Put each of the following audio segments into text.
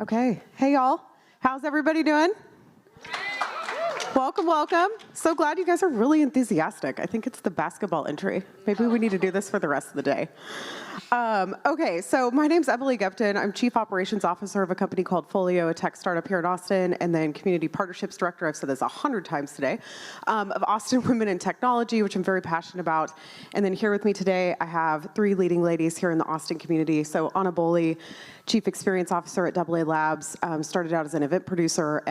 Okay. Hey, y'all. How's everybody doing? Welcome, welcome. So glad you guys are really enthusiastic. I think it's the basketball entry. Maybe we need to do this for the rest of the day. Okay, so my name's Emily Gupton. I'm Chief Operations Officer of a company called Folio, a tech startup here in Austin, and then Community Partnerships Director, I've said this 100 times today, of Austin Women in Technology, which I'm very passionate about. And then here with me today, I have three leading ladies here in the Austin community. So Ahna Boley, Chief Experience Officer at AA Labs, started out as an event producer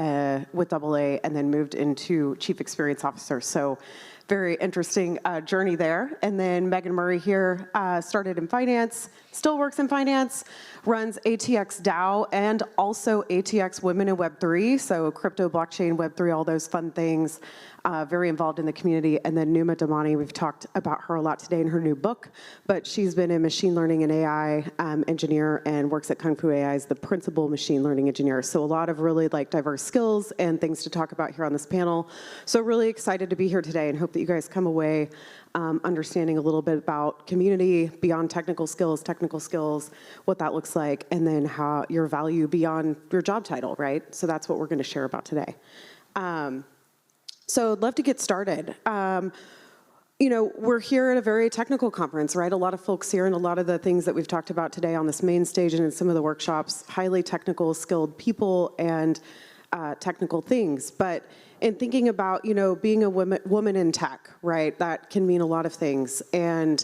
with AA and then moved into Chief Experience Officer. So very interesting journey there. And then Megan Murray here started in finance, still works in finance, runs ATX DAO and also ATX Women in Web3, so crypto, blockchain, Web3, all those fun things. Very involved in the community. And then Numa Dhamani, we've talked about her a lot today in her new book, but she's been a machine learning and AI engineer and works at Kung Fu AI as the principal machine learning engineer. So a lot of really diverse skills and things to talk about here on this panel. So really excited to be here today and hope that you guys come away understanding a little bit about community beyond technical skills, what that looks like, and then how your value beyond your job title, right? So that's what we're going to share about today. So I'd love to get started. We're here at a very technical conference, right? A lot of folks here and a lot of the things that we've talked about today on this main stage and in some of the workshops, highly technical, skilled people and technical things. But in thinking about, being a woman in tech, right? That can mean a lot of things. And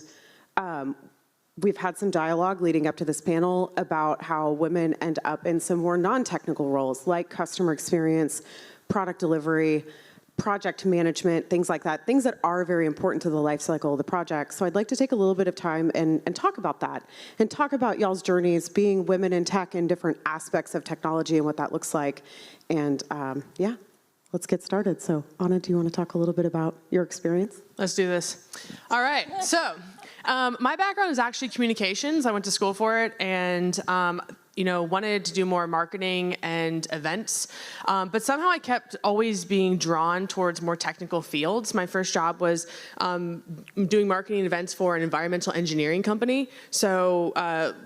we've had some dialogue leading up to this panel about how women end up in some more non-technical roles like customer experience, product delivery, project management, things like that, things that are very important to the life cycle of the project. So I'd like to take a little bit of time and talk about that and talk about y'all's journeys being women in tech and different aspects of technology and what that looks like. And yeah, let's get started. So Ahna, do you want to talk a little bit about your experience? Let's do this. All right, so my background is actually communications. I went to school for it and wanted to do more marketing and events, but somehow I kept always being drawn towards more technical fields. My first job was doing marketing events for an environmental engineering company. So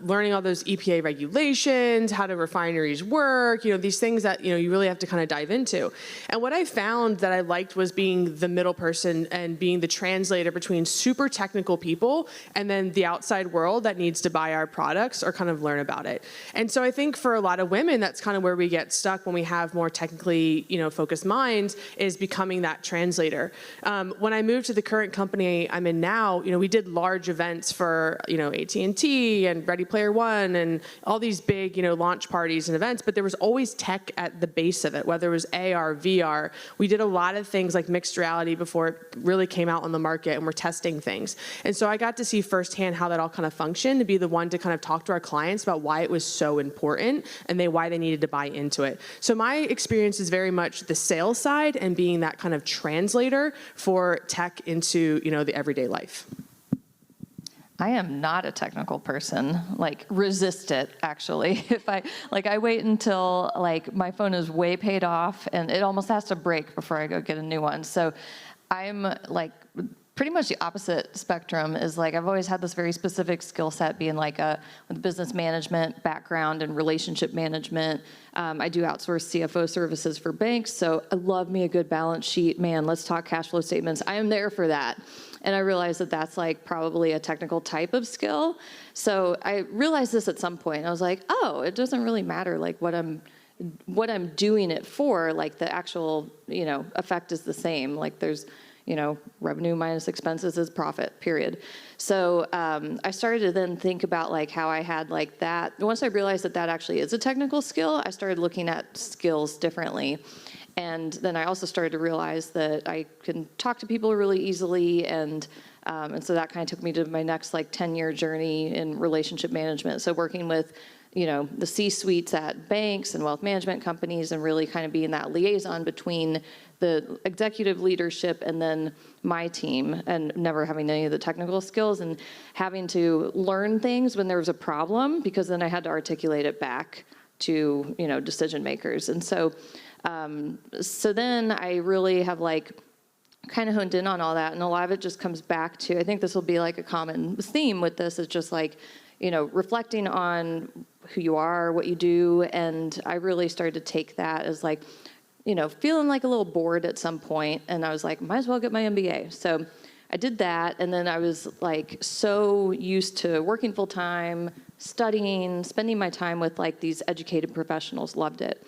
learning all those EPA regulations, how do refineries work, these things that you really have to kind of dive into. And what I found that I liked was being the middle person and being the translator between super technical people and then the outside world that needs to buy our products or kind of learn about it. And so I think for a lot of women, that's kind of where we get stuck when we have more technically, focused minds, is becoming that translator. When I moved to the current company I'm in now, we did large events for, AT&T and Ready Player One and all these big, launch parties and events, but there was always tech at the base of it, whether it was AR, VR. We did a lot of things like mixed reality before it really came out on the market, and we're testing things. And so I got to see firsthand how that all kind of functioned, to be the one to kind of talk to our clients about why it was so important and why they needed to buy into it. So my experience is very much the sales side and being that kind of translator for tech into, the everyday life. I am not a technical person, resist it, actually. If I wait until my phone is way paid off and it almost has to break before I go get a new one. So I'm pretty much the opposite spectrum. Is I've always had this very specific skill set, being with a business management background and relationship management. I do outsource CFO services for banks, so I love me a good balance sheet. Man, let's talk cash flow statements. I am there for that. And I realized that that's probably a technical type of skill. So I realized this at some point. I was like, oh, it doesn't really matter what I'm doing it for. The actual effect is the same. There's revenue minus expenses is profit, period. So I started to then think about how I had that. Once I realized that that actually is a technical skill, I started looking at skills differently. And then I also started to realize that I can talk to people really easily, and so that kind of took me to my next 10-year journey in relationship management. So working with the C-suites at banks and wealth management companies, and really kind of being that liaison between the executive leadership and then my team, and never having any of the technical skills and having to learn things when there was a problem, because then I had to articulate it back to decision makers. And so then I really have kind of honed in on all that, and a lot of it just comes back to, I think this will be a common theme with this, is just reflecting on who you are, what you do, and I really started to take that as like, feeling like a little bored at some point, and I was like, might as well get my MBA. So I did that, and then I was like so used to working full time, studying, spending my time with like these educated professionals, loved it.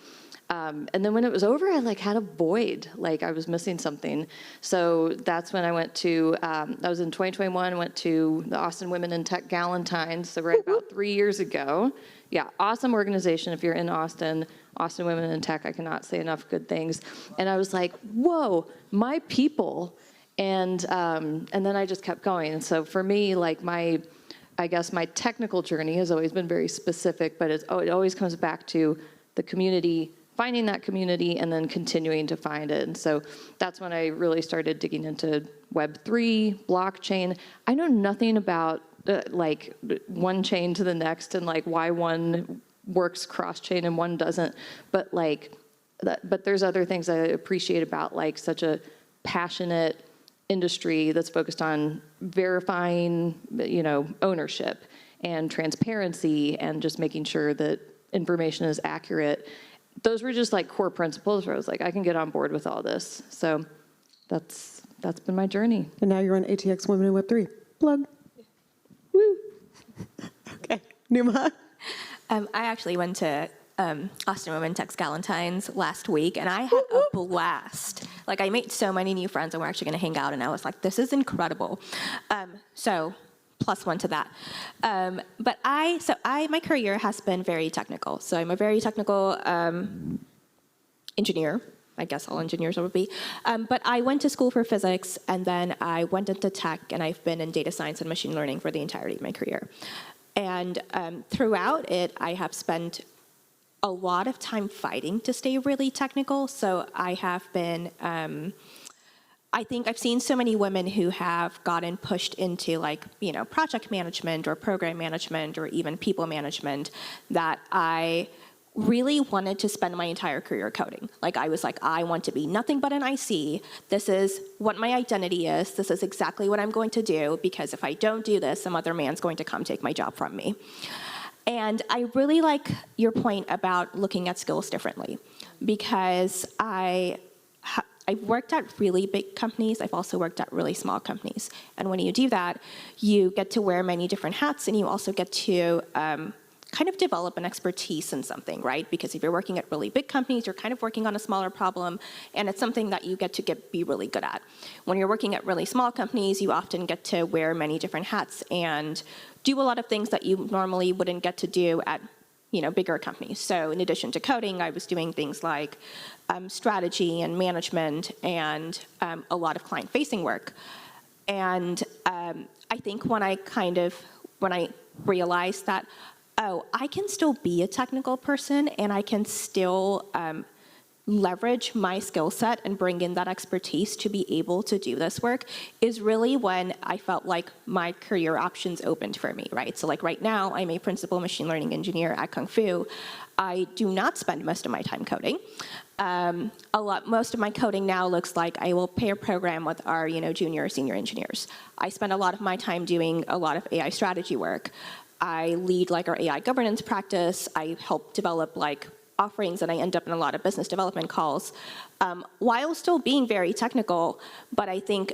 And then when it was over, I like had a void, like I was missing something. So that's when I went to, that was in 2021, went to the Austin Women in Tech Galentine's, so right about 3 years ago. Yeah, awesome organization if you're in Austin. Austin Women in Tech, I cannot say enough good things. And I was like, whoa, my people. And then I just kept going. And so for me, like I guess my technical journey has always been very specific, but it always comes back to the community, finding that community, and then continuing to find it. And so that's when I really started digging into Web3, blockchain. I know nothing about like one chain to the next and like why one works cross-chain and one doesn't, but but there's other things I appreciate about like such a passionate industry that's focused on verifying, ownership and transparency and just making sure that information is accurate. Those were just like core principles where I was like, I can get on board with all this. So that's been my journey. And now you're on ATX Women in Web3. Plug. Woo. Okay. Numa? I actually went to Austin Women Tech Galentine's last week, and I had a blast. Like, I made so many new friends, and we're actually going to hang out, and I was like, this is incredible. So +1 to that. But my career has been very technical. So I'm a very technical engineer. I guess all engineers would be. But I went to school for physics, and then I went into tech, and I've been in data science and machine learning for the entirety of my career. And throughout it, I have spent a lot of time fighting to stay really technical. So I have been, I think I've seen so many women who have gotten pushed into like, project management or program management or even people management that I really wanted to spend my entire career coding. Like I was like, I want to be nothing but an IC. This is what my identity is. This is exactly what I'm going to do, because if I don't do this, some other man's going to come take my job from me. And I really like your point about looking at skills differently, because I've worked at really big companies. I've also worked at really small companies. And when you do that, you get to wear many different hats, and you also get to kind of develop an expertise in something, right? Because if you're working at really big companies, you're kind of working on a smaller problem, and it's something that you get to be really good at. When you're working at really small companies, you often get to wear many different hats and do a lot of things that you normally wouldn't get to do at bigger companies. So in addition to coding, I was doing things like strategy and management and a lot of client-facing work. And I think when I realized that, I can still be a technical person, and I can still leverage my skill set and bring in that expertise to be able to do this work, is really when I felt like my career options opened for me, right? So like right now, I'm a principal machine learning engineer at Kung Fu. I do not spend most of my time coding. Most of my coding now looks like I will pair program with our junior or senior engineers. I spend a lot of my time doing a lot of AI strategy work. I lead like our AI governance practice. I help develop like offerings, and I end up in a lot of business development calls, while still being very technical. But I think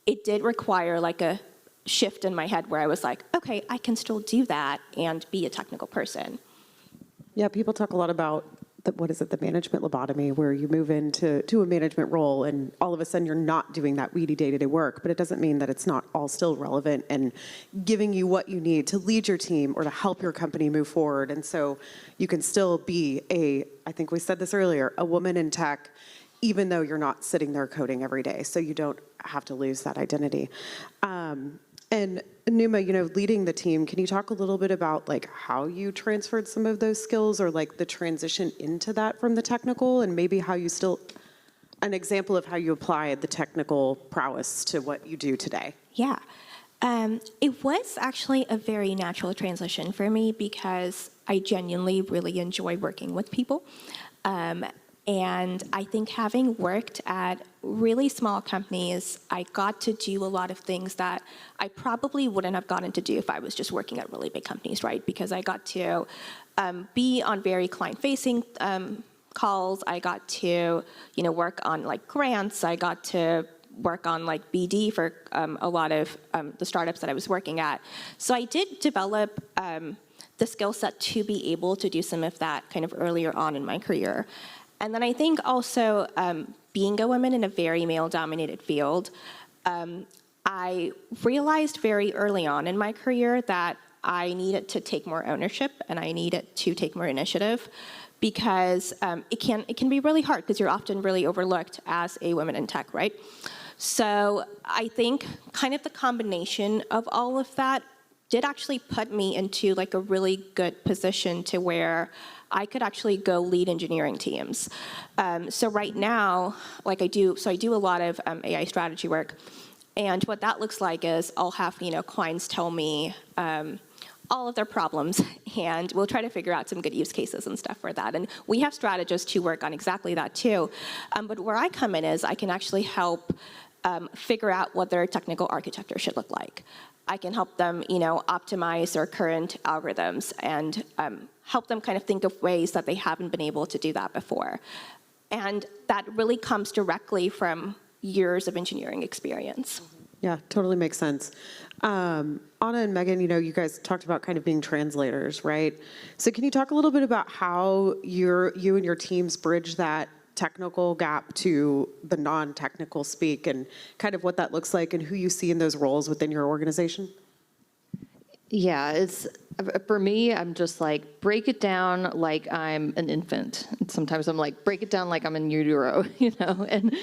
it did require like a shift in my head where I was like, okay, I can still do that and be a technical person. Yeah, people talk a lot about the management lobotomy, where you move into a management role and all of a sudden you're not doing that weedy day-to-day work, but it doesn't mean that it's not all still relevant and giving you what you need to lead your team or to help your company move forward. And so you can still be I think we said this earlier, a woman in tech, even though you're not sitting there coding every day. So you don't have to lose that identity. And Numa, leading the team, can you talk a little bit about like how you transferred some of those skills, or like the transition into that from the technical, and maybe how you an example of how you applied the technical prowess to what you do today? Yeah. It was actually a very natural transition for me, because I genuinely really enjoy working with people. And I think having worked at really small companies, I got to do a lot of things that I probably wouldn't have gotten to do if I was just working at really big companies, right? Because I got to be on very client-facing calls. I got to, work on like grants. I got to work on like BD for a lot of the startups that I was working at. So I did develop the skill set to be able to do some of that kind of earlier on in my career. And then I think also being a woman in a very male-dominated field, I realized very early on in my career that I needed to take more ownership and I needed to take more initiative, because it can be really hard because you're often really overlooked as a woman in tech, right? So I think kind of the combination of all of that did actually put me into like a really good position to where I could actually go lead engineering teams. So right now, I do a lot of AI strategy work, and what that looks like is I'll have clients tell me all of their problems, and we'll try to figure out some good use cases and stuff for that. And we have strategists who work on exactly that too. But where I come in is I can actually help figure out what their technical architecture should look like. I can help them, optimize their current algorithms and help them kind of think of ways that they haven't been able to do that before. And that really comes directly from years of engineering experience. Yeah, totally makes sense. Ahna and Megan, you guys talked about kind of being translators, right? So can you talk a little bit about how you and your teams bridge that technical gap to the non-technical speak, and kind of what that looks like and who you see in those roles within your organization? Yeah, it's, for me, I'm just like, break it down like I'm an infant. Sometimes I'm like, break it down like I'm in utero, and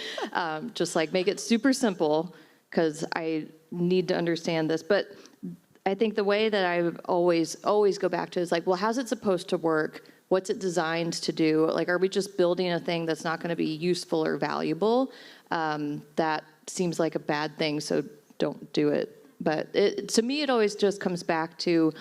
just like make it super simple, because I need to understand this. But I think the way that I always go back to is like, well, how's it supposed to work? What's it designed to do? Like, are we just building a thing that's not going to be useful or valuable? That seems like a bad thing, so don't do it. But to me, it always just comes back to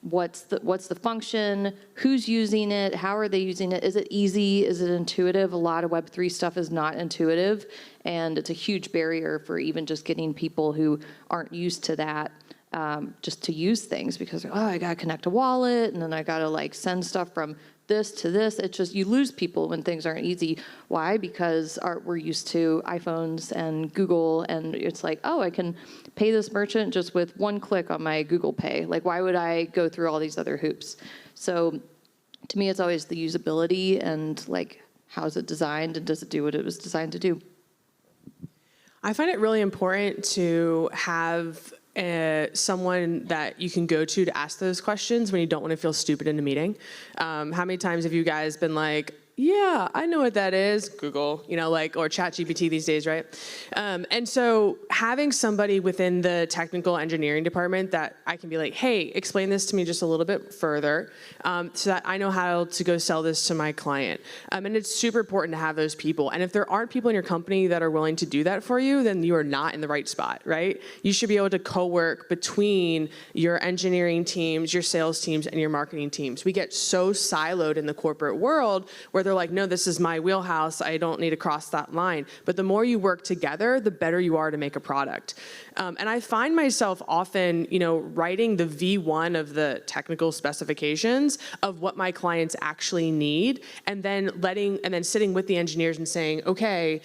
what's the function, who's using it, how are they using it, is it easy, is it intuitive? A lot of Web3 stuff is not intuitive, and it's a huge barrier for even just getting people who aren't used to that just to use things, because, I got to connect a wallet, and then I got to like send stuff from this to this. It's just, you lose people when things aren't easy. Why? Because we're used to iPhones and Google, and it's like, I can pay this merchant just with one click on my Google Pay. Like, why would I go through all these other hoops? So to me, it's always the usability and like, how is it designed, and does it do what it was designed to do? I find it really important to have someone that you can go to ask those questions when you don't want to feel stupid in a meeting. How many times have you guys been like, yeah, I know what that is, Google, or ChatGPT these days, right? And so having somebody within the technical engineering department that I can be like, hey, explain this to me just a little bit further, so that I know how to go sell this to my client. And it's super important to have those people. And if there aren't people in your company that are willing to do that for you, then you are not in the right spot, right? You should be able to co-work between your engineering teams, your sales teams, and your marketing teams. We get so siloed in the corporate world where they're like, no, this is my wheelhouse, I don't need to cross that line. But the more you work together, the better you are to make a product. And I find myself often, writing the V1 of the technical specifications of what my clients actually need, and then sitting with the engineers and saying, okay,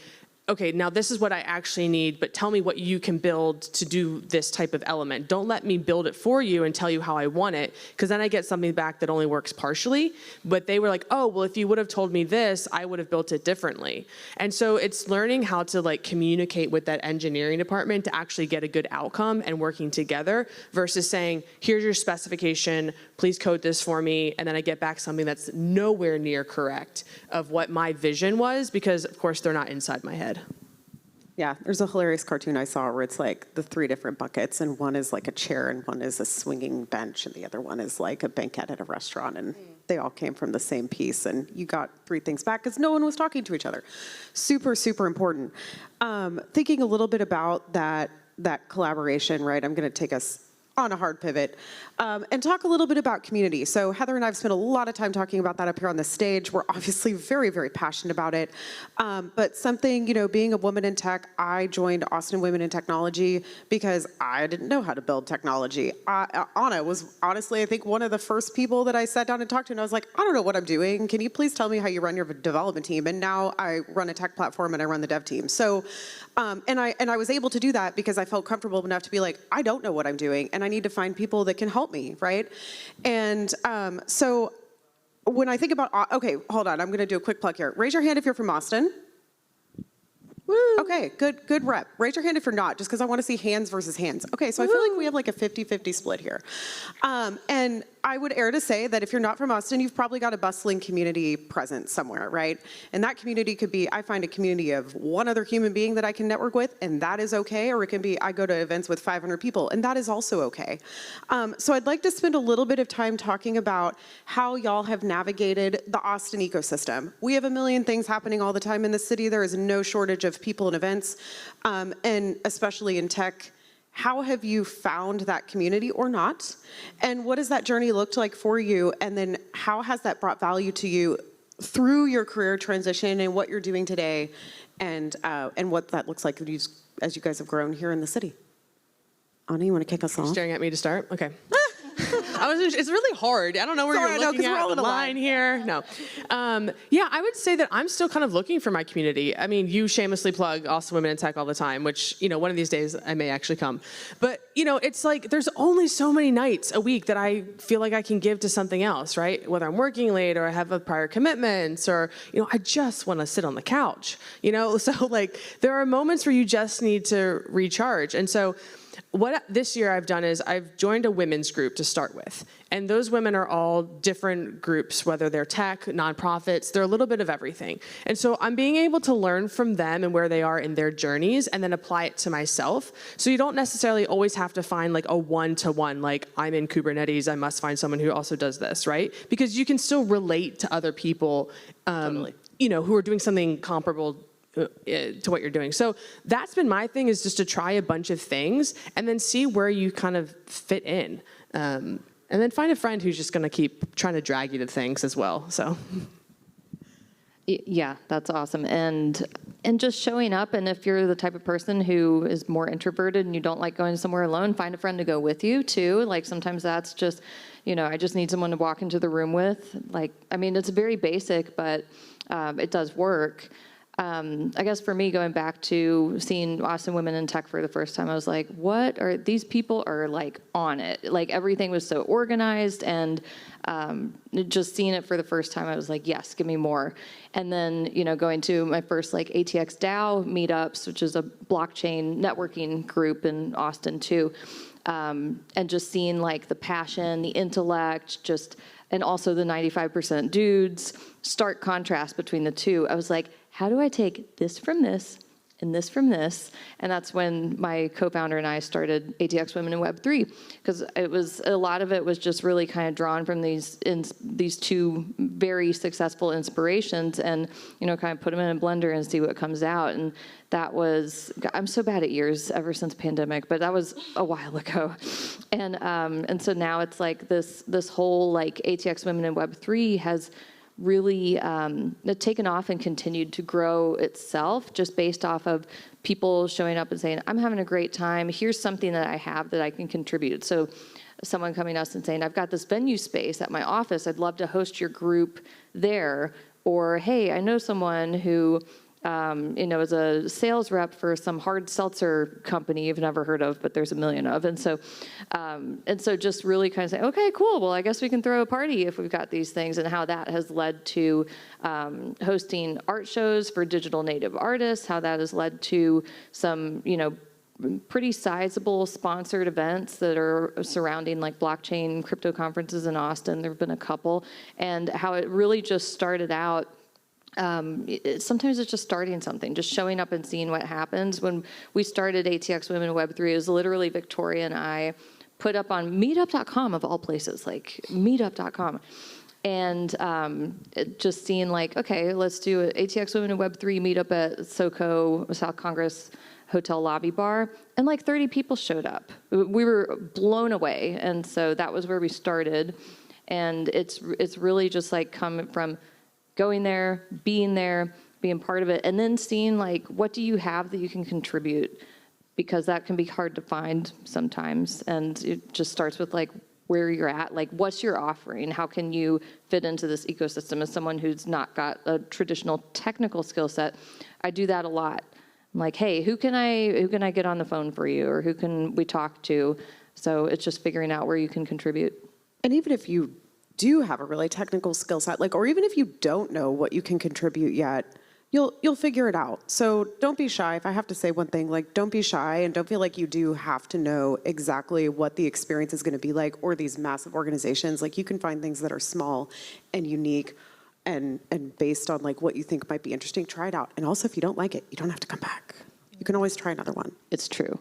now this is what I actually need, but tell me what you can build to do this type of element. Don't let me build it for you and tell you how I want it, because then I get something back that only works partially. But they were like, oh, well, if you would have told me this, I would have built it differently. And so it's learning how to like communicate with that engineering department to actually get a good outcome and working together, versus saying, here's your specification, please code this for me, and then I get back something that's nowhere near correct of what my vision was, because of course they're not inside my head. Yeah, there's a hilarious cartoon I saw where it's like the 3 different buckets, and one is like a chair, and one is a swinging bench, and the other one is like a banquette at a restaurant, and they all came from the same piece, and you got 3 things back because no one was talking to each other. Super, super important. Thinking a little bit about that collaboration, right? I'm going to take us on a hard pivot, and talk a little bit about community. So Heather and I have spent a lot of time talking about that up here on the stage. We're obviously very, very passionate about it. But something, being a woman in tech, I joined Austin Women in Technology because I didn't know how to build technology. Ahna was honestly, I think, one of the first people that I sat down and talked to, and I was like, I don't know what I'm doing. Can you please tell me how you run your development team? And now I run a tech platform and I run the dev team. So, and I was able to do that because I felt comfortable enough to be like, I don't know what I'm doing, and I need to find people that can help me, right? And so when I think about, okay, hold on, I'm gonna do a quick plug here. Raise your hand if you're from Austin. Woo. Okay, good rep. Raise your hand if you're not, just because I want to see hands versus hands. Okay, so I feel like we have like a 50-50 split here. And I would err to say that if you're not from Austin, you've probably got a bustling community present somewhere, right? And that community could be, I find a community of one other human being that I can network with, and that is okay. Or it can be, I go to events with 500 people, and that is also okay. So I'd like to spend a little bit of time talking about how y'all have navigated the Austin ecosystem. We have a million things happening all the time in the city. There is no shortage of people and events, and especially in tech. How have you found that community or not? And what has that journey looked like for you? And then how has that brought value to you through your career transition and what you're doing today, and what that looks like as you guys have grown here in the city? Ahna, you want to kick us off? Staring at me to start? Okay. It's really hard. I don't know where Sorry, you're looking at the line line here. No. Yeah, I would say that I'm still kind of looking for my community. I mean, you shamelessly plug Austin Women in Tech all the time, which, one of these days I may actually come. But, it's like there's only so many nights a week that I feel like I can give to something else, right? Whether I'm working late or I have prior commitments or, I just want to sit on the couch, So, like, there are moments where you just need to recharge. And so what this year I've done is I've joined a women's group to start with. And those women are all different groups, whether they're tech, nonprofits, they're a little bit of everything. And so I'm being able to learn from them and where they are in their journeys and then apply it to myself. So you don't necessarily always have to find like a one-to-one, like I'm in Kubernetes, I must find someone who also does this, right? Because you can still relate to other people, Totally. Who are doing something comparable to what you're doing. So that's been my thing, is just to try a bunch of things and then see where you kind of fit in. And then find a friend who's just going to keep trying to drag you to things as well. So. Yeah, that's awesome. And just showing up, and if you're the type of person who is more introverted and you don't like going somewhere alone, find a friend to go with you too. Like sometimes that's just, I just need someone to walk into the room with. Like, I mean, it's very basic, but it does work. I guess for me, going back to seeing Austin Women in Tech for the first time, I was like, what are these people are like on it? Like everything was so organized, and just seeing it for the first time, I was like, yes, give me more. And then, going to my first like ATX DAO meetups, which is a blockchain networking group in Austin too. And just seeing like the passion, the intellect, and also the 95% dudes, stark contrast between the two. I was like, how do I take this from this and this from this? And that's when my co-founder and I started ATX Women in Web3, because a lot of it was just really kind of drawn from these two very successful inspirations, and kind of put them in a blender and see what comes out. And that was, I'm so bad at years ever since pandemic, but that was a while ago. And so now it's like this whole like ATX Women in Web3 has really taken off and continued to grow itself, just based off of people showing up and saying, I'm having a great time, here's something that I have that I can contribute. So someone coming to us and saying, I've got this venue space at my office, I'd love to host your group there. Or, hey, I know someone who is a sales rep for some hard seltzer company you've never heard of, but there's a million of. And so just really kind of say, okay, cool. Well, I guess we can throw a party if we've got these things, and how that has led to hosting art shows for digital native artists, how that has led to some, pretty sizable sponsored events that are surrounding like blockchain crypto conferences in Austin. There have been a couple, and how it really just started out. Sometimes it's just starting something, just showing up and seeing what happens. When we started ATX Women in Web3, it was literally Victoria and I put up on meetup.com of all places, like meetup.com. And just seeing like, okay, let's do an ATX Women in Web3 meetup at SoCo, South Congress hotel lobby bar, and like 30 people showed up. We were blown away, and so that was where we started. And it's really just like coming from going there, being part of it, and then seeing like, what do you have that you can contribute? Because that can be hard to find sometimes. And it just starts with like where you're at, like what's your offering? How can you fit into this ecosystem? As someone who's not got a traditional technical skill set, I do that a lot. I'm like, hey, who can I get on the phone for you? Or who can we talk to? So it's just figuring out where you can contribute. And even if you do have a really technical skill set, like, or even if you don't know what you can contribute yet, you'll figure it out. So don't be shy. If I have to say one thing, like, don't be shy and don't feel like you do have to know exactly what the experience is going to be like, or these massive organizations. Like, you can find things that are small and unique and based on like what you think might be interesting. Try it out. And also, if you don't like it, you don't have to come back. You can always try another one. It's true.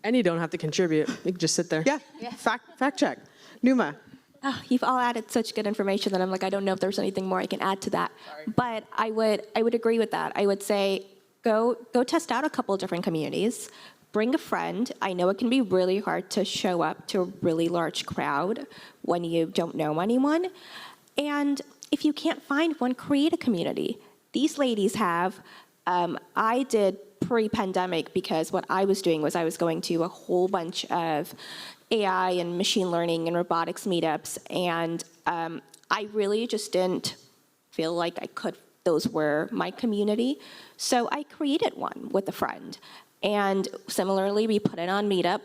And you don't have to contribute. You can just sit there. Yeah. Fact check. Numa. Oh, you've all added such good information that I'm like, I don't know if there's anything more I can add to that. Sorry. But I would agree with that. I would say go test out a couple of different communities. Bring a friend. I know it can be really hard to show up to a really large crowd when you don't know anyone. And if you can't find one, create a community. These ladies have. I did pre-pandemic because what I was doing was I was going to a whole bunch of AI and machine learning and robotics meetups, and I really just didn't feel like those were my community. So I created one with a friend. And similarly, we put it on Meetup.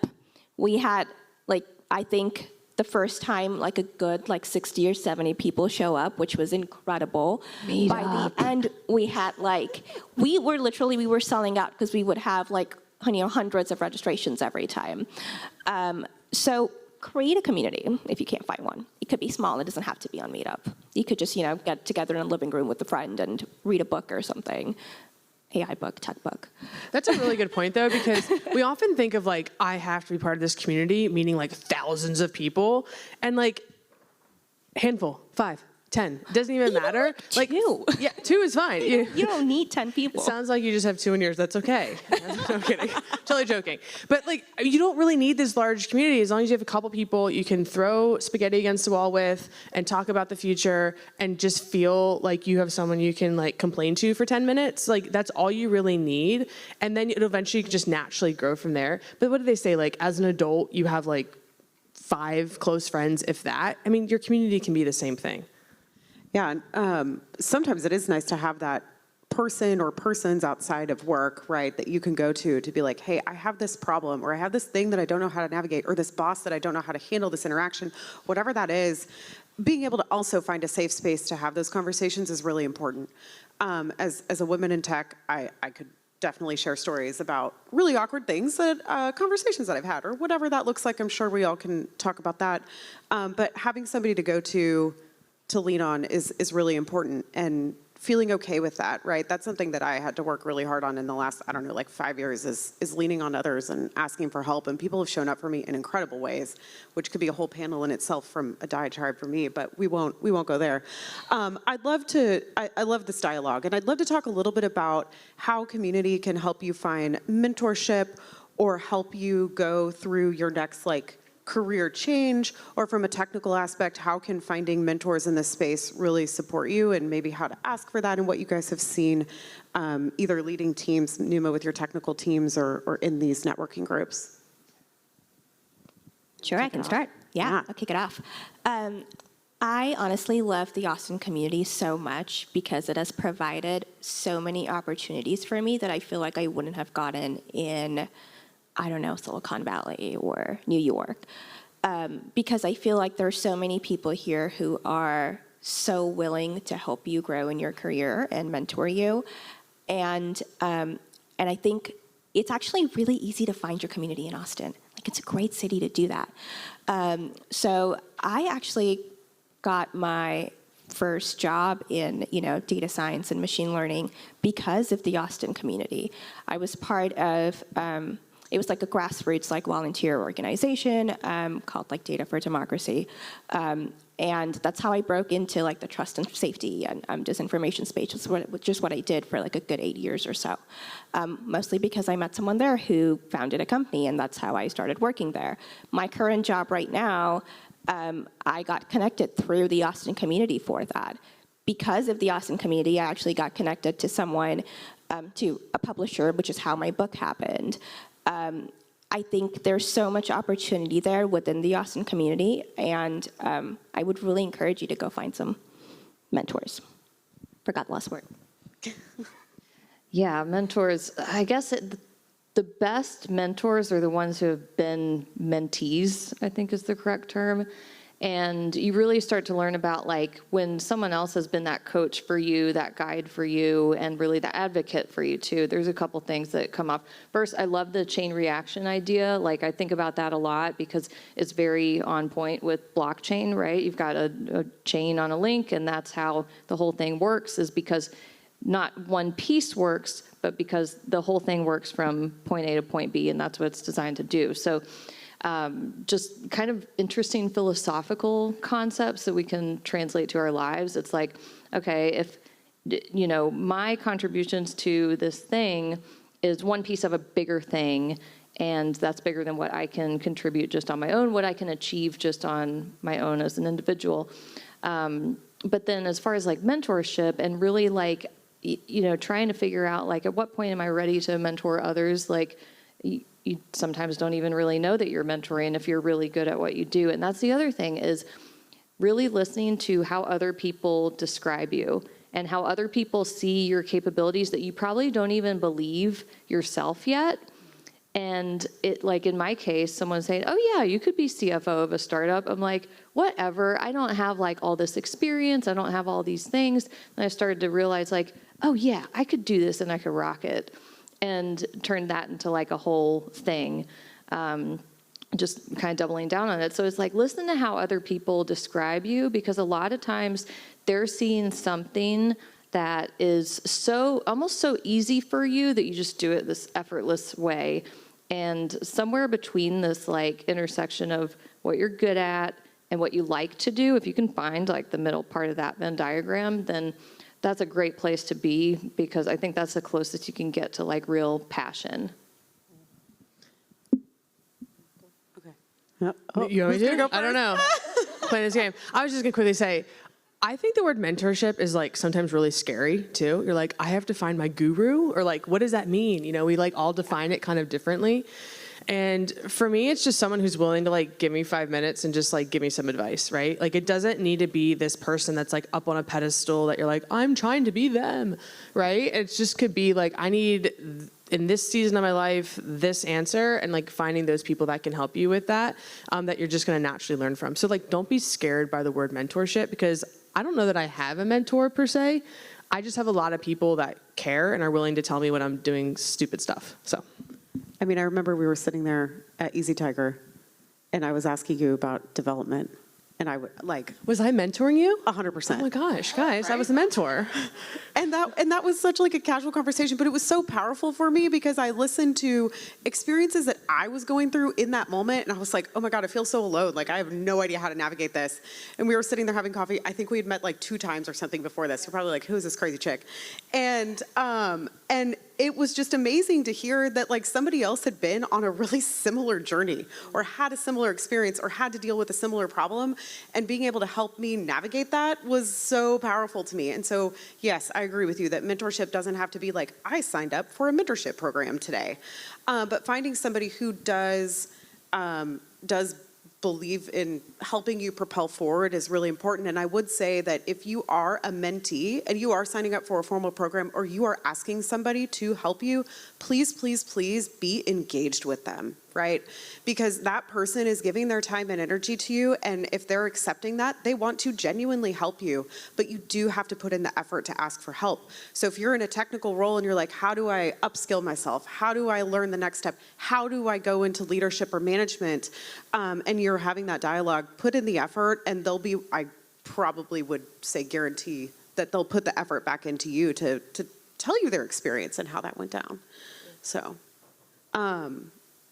We had, like, I think the first time, like, a good, like, 60 or 70 people show up, which was incredible. Meetup. By the end, we had, like, we were selling out because we would have, like, hundreds of registrations every time. So create a community if you can't find one. It could be small. It doesn't have to be on Meetup. You could just, get together in a living room with a friend and read a book or something. AI book, tech book. That's a really good point, though, because we often think of, like, I have to be part of this community, meaning, like, thousands of people. And, like, handful, 5, 10. It doesn't even matter. Like 2. Yeah, 2 is fine. You don't need 10 people. It sounds like you just have 2 in yours. That's okay. I'm kidding. Totally joking. But, like, you don't really need this large community. As long as you have a couple people you can throw spaghetti against the wall with and talk about the future and just feel like you have someone you can, like, complain to for 10 minutes. Like, that's all you really need. And then it'll eventually just naturally grow from there. But what do they say? Like, as an adult, you have, like, 5 close friends, if that. I mean, your community can be the same thing. Yeah, sometimes it is nice to have that person or persons outside of work, right, that you can go to be like, hey, I have this problem, or I have this thing that I don't know how to navigate, or this boss that I don't know how to handle this interaction, whatever that is. Being able to also find a safe space to have those conversations is really important. As a woman in tech, I could definitely share stories about really awkward things, conversations that I've had, or whatever that looks like. I'm sure we all can talk about that. But having somebody to go to lean on is really important, and feeling okay with that, right? That's something that I had to work really hard on in the last, 5 years, is leaning on others and asking for help. And people have shown up for me in incredible ways, which could be a whole panel in itself from a diatribe for me, but we won't go there. I love this dialogue, and I'd love to talk a little bit about how community can help you find mentorship or help you go through your next, career change, or from a technical aspect, how can finding mentors in this space really support you, and maybe how to ask for that, and what you guys have seen either leading teams, Numa, with your technical teams, or in these networking groups. Sure, I can start. Yeah, I'll kick it off. I honestly love the Austin community so much because it has provided so many opportunities for me that I feel like I wouldn't have gotten in, Silicon Valley or New York, because I feel like there are so many people here who are so willing to help you grow in your career and mentor you, and I think it's actually really easy to find your community in Austin. Like, it's a great city to do that. So I actually got my first job in data science and machine learning because of the Austin community. I was part of it was like a grassroots like volunteer organization called like Data for Democracy. And that's how I broke into like the trust and safety and disinformation space, which is what I did for like a good 8 years or so. Mostly because I met someone there who founded a company, and that's how I started working there. My current job right now, I got connected through the Austin community for that. Because of the Austin community, I actually got connected to someone, to a publisher, which is how my book happened. I think there's so much opportunity there within the Austin community, and I would really encourage you to go find some mentors. Forgot the last word. Yeah, mentors. I guess the best mentors are the ones who have been mentees, I think is the correct term. And you really start to learn about like when someone else has been that coach for you, that guide for you, and really the advocate for you too. There's a couple things that come up. First, I love the chain reaction idea. Like I think about that a lot because it's very on point with blockchain, right? You've got a chain on a link, and that's how the whole thing works, is because not one piece works, but because the whole thing works from point A to point B, and that's what it's designed to do. So just kind of interesting philosophical concepts that we can translate to our lives. It's like, okay, if, you know, my contributions to this thing is one piece of a bigger thing, and that's bigger than what I can contribute just on my own, what I can achieve just on my own as an individual. But then as far as like mentorship and really like, you know, trying to figure out like at what point am I ready to mentor others, like you sometimes don't even really know that you're mentoring if you're really good at what you do. And that's the other thing, is really listening to how other people describe you and how other people see your capabilities that you probably don't even believe yourself yet. And it, like in my case, someone saying, oh yeah, you could be CFO of a startup. I'm like, whatever, I don't have like all this experience, I don't have all these things. And I started to realize like, oh yeah, I could do this and I could rock it. And turned that into like a whole thing, just kind of doubling down on it. So it's like, listen to how other people describe you, because a lot of times they're seeing something that is so, almost so easy for you that you just do it this effortless way. And somewhere between this like intersection of what you're good at and what you like to do, if you can find like the middle part of that Venn diagram, then that's a great place to be, because I think that's the closest you can get to like real passion. Okay. Yep. Oh, You want me to? go I don't know. Playing this game. I was just gonna quickly say, I think the word mentorship is like sometimes really scary too. You're like, I have to find my guru, or like, what does that mean? You know, we like all define it kind of differently. And for me, it's just someone who's willing to like give me 5 minutes and just like give me some advice, right? Like it doesn't need to be this person that's like up on a pedestal that you're like, I'm trying to be them, right? It just could be like, I need in this season of my life, this answer, and like finding those people that can help you with that, that you're just gonna naturally learn from. So like, don't be scared by the word mentorship, because I don't know that I have a mentor per se. I just have a lot of people that care and are willing to tell me when I'm doing stupid stuff, so. I mean, I remember we were sitting there at Easy Tiger, and I was asking you about development, and I would like. Was I mentoring you? 100%. Oh my gosh, guys, I was a mentor. And that was such like a casual conversation, but it was so powerful for me because I listened to experiences that I was going through in that moment, and I was like, oh my God, I feel so alone. Like I have no idea how to navigate this. And we were sitting there having coffee. I think we had met like 2 times or something before this. You're probably like, who is this crazy chick? And it was just amazing to hear that like somebody else had been on a really similar journey or had a similar experience or had to deal with a similar problem, and being able to help me navigate that was so powerful to me. And so, yes, I agree with you that mentorship doesn't have to be like, I signed up for a mentorship program today. But finding somebody who does believe in helping you propel forward is really important. And I would say that if you are a mentee and you are signing up for a formal program, or you are asking somebody to help you, please, please, please be engaged with them, right? Because that person is giving their time and energy to you, and if they're accepting that, they want to genuinely help you, but you do have to put in the effort to ask for help. So if you're in a technical role and you're like, how do I upskill myself? How do I learn the next step? How do I go into leadership or management? And you're having that dialogue, put in the effort, and they'll be, I probably would say guarantee that they'll put the effort back into you to tell you their experience and how that went down. So,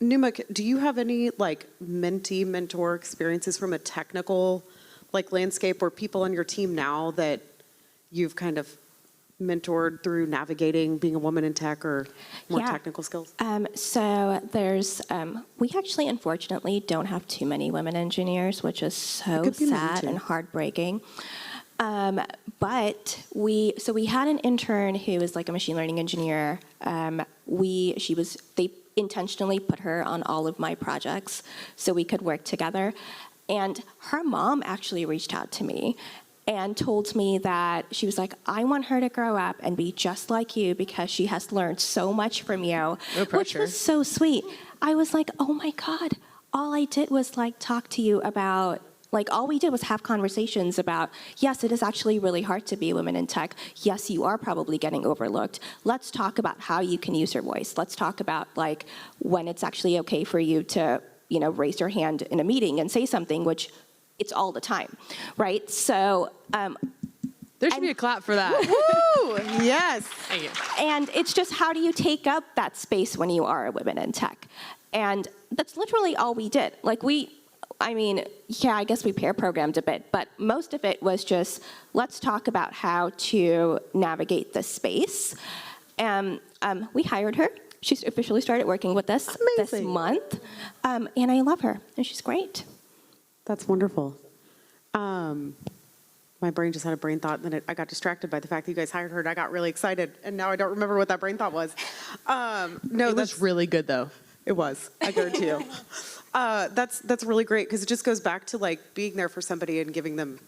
Numa, do you have any like mentee, mentor experiences from a technical like landscape or people on your team now that you've kind of mentored through navigating being a woman in tech or more technical skills? So there's, we actually unfortunately don't have too many women engineers, which is so sad and heartbreaking. But we had an intern who was like a machine learning engineer. They intentionally put her on all of my projects so we could work together. And her mom actually reached out to me and told me that she was like, I want her to grow up and be just like you because she has learned so much from you, no pressure. Which was so sweet. I was like, oh my God, all I did was like talk to you about, like all we did was have conversations about, yes, it is actually really hard to be a woman in tech. Yes, you are probably getting overlooked. Let's talk about how you can use your voice. Let's talk about like when it's actually okay for you to, raise your hand in a meeting and say something, which it's all the time, right? So there should be a clap for that. Woo! Yes. Thank you. And it's just how do you take up that space when you are a woman in tech? And that's literally all we did. Like I guess we pair programmed a bit, but most of it was just, let's talk about how to navigate the space. We hired her. She's officially started working with us this month. And I love her, and she's great. That's wonderful. My brain just had a brain thought, and then I got distracted by the fact that you guys hired her, and I got really excited, and now I don't remember what that brain thought was. No, it was really good, though. It was. I guarantee you. That's really great, because it just goes back to like being there for somebody and giving them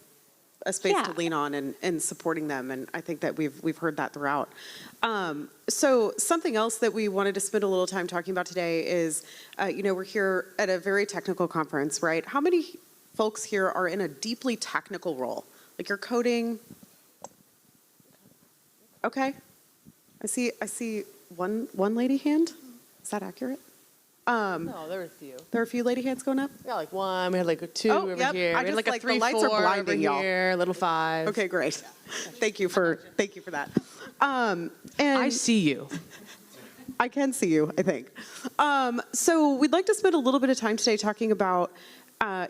a space to lean on and supporting them, and I think that we've heard that throughout. So something else that we wanted to spend a little time talking about today is, we're here at a very technical conference, right? How many folks here are in a deeply technical role? Like you're coding? Okay. I see one lady hand. Is that accurate? No, there were a few. There are a few lady hands going up? We got like one, we had like two over here. We had like a 3, the lights 4 are blinding, over here, little 5. Okay, great. Thank you for that. And I see you. I can see you, I think. So we'd like to spend a little bit of time today talking about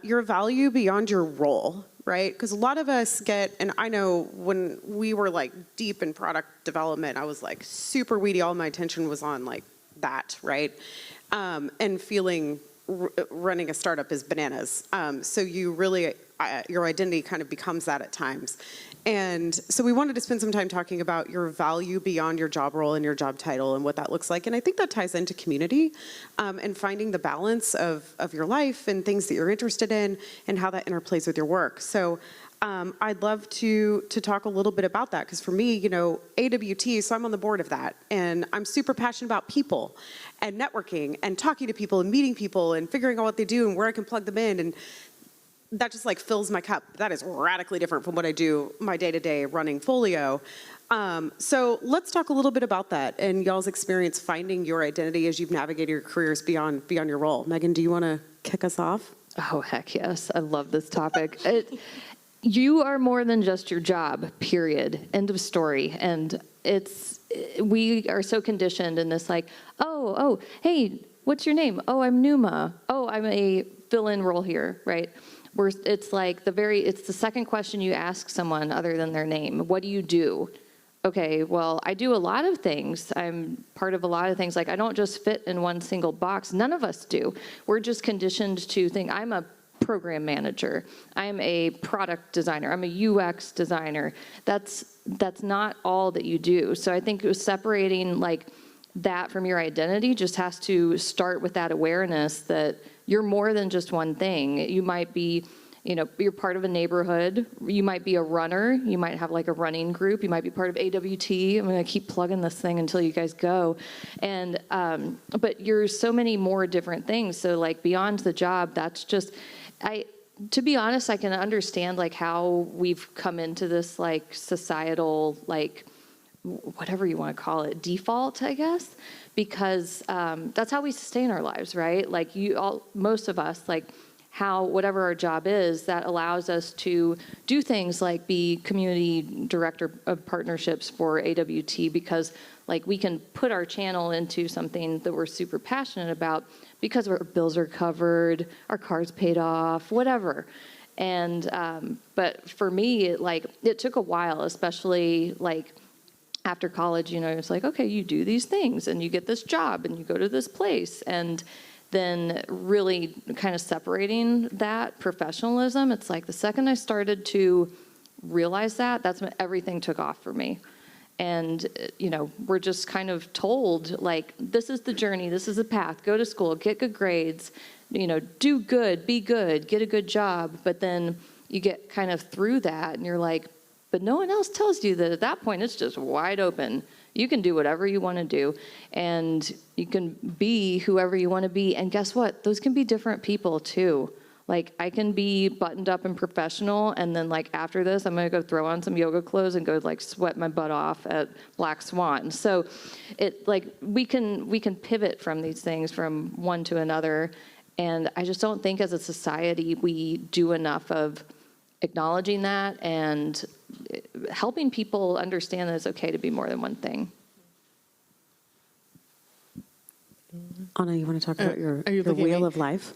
your value beyond your role, right? Because a lot of us and I know when we were like deep in product development, I was like super weedy. All my attention was on like that, right? And feeling running a startup is bananas. So you really, your identity kind of becomes that at times. And so we wanted to spend some time talking about your value beyond your job role and your job title and what that looks like. And I think that ties into community and finding the balance of your life and things that you're interested in and how that interplays with your work. So I'd love to talk a little bit about that, because for me, AWT, so I'm on the board of that, and I'm super passionate about people and networking and talking to people and meeting people and figuring out what they do and where I can plug them in, and that just like fills my cup. That is radically different from what I do my day-to-day running Folio. So let's talk a little bit about that and y'all's experience finding your identity as you've navigated your careers beyond your role. Megan, do you want to kick us off? Oh, heck yes. I love this topic. You are more than just your job, period. End of story. And we are so conditioned in this like, oh, hey, what's your name? Oh, I'm Numa. Oh, I'm a fill-in role here, right? Where it's like it's the second question you ask someone other than their name. What do you do? Okay, well, I do a lot of things. I'm part of a lot of things. Like, I don't just fit in one single box. None of us do. We're just conditioned to think, I'm a program manager. I'm a product designer. I'm a UX designer. That's not all that you do. So I think it was separating like that from your identity just has to start with that awareness that you're more than just one thing. You might be, you're part of a neighborhood. You might be a runner. You might have like a running group. You might be part of AWT. I'm going to keep plugging this thing until you guys go. And, but you're so many more different things. So like beyond the job, that's just, to be honest, I can understand like how we've come into this like societal, like whatever you want to call it, default, I guess, because that's how we sustain our lives, right? Like most of us like how, whatever our job is, that allows us to do things like be community director of partnerships for AWT, because like we can put our channel into something that we're super passionate about because our bills are covered, our car's paid off, whatever. And but for me, it took a while, especially like after college, it's like, okay, you do these things and you get this job and you go to this place, and then really kind of separating that professionalism. It's like the second I started to realize that, that's when everything took off for me. And, we're just kind of told, like, this is the journey, this is the path, go to school, get good grades, do good, be good, get a good job. But then you get kind of through that and you're like, but no one else tells you that at that point it's just wide open. You can do whatever you want to do, and you can be whoever you want to be. And guess what? Those can be different people too. Like, I can be buttoned up and professional, and then like after this, I'm gonna go throw on some yoga clothes and go like sweat my butt off at Black Swan. So it like we can pivot from these things from one to another. And I just don't think as a society we do enough of acknowledging that and helping people understand that it's okay to be more than one thing. Anna, you want to talk about your wheel of life?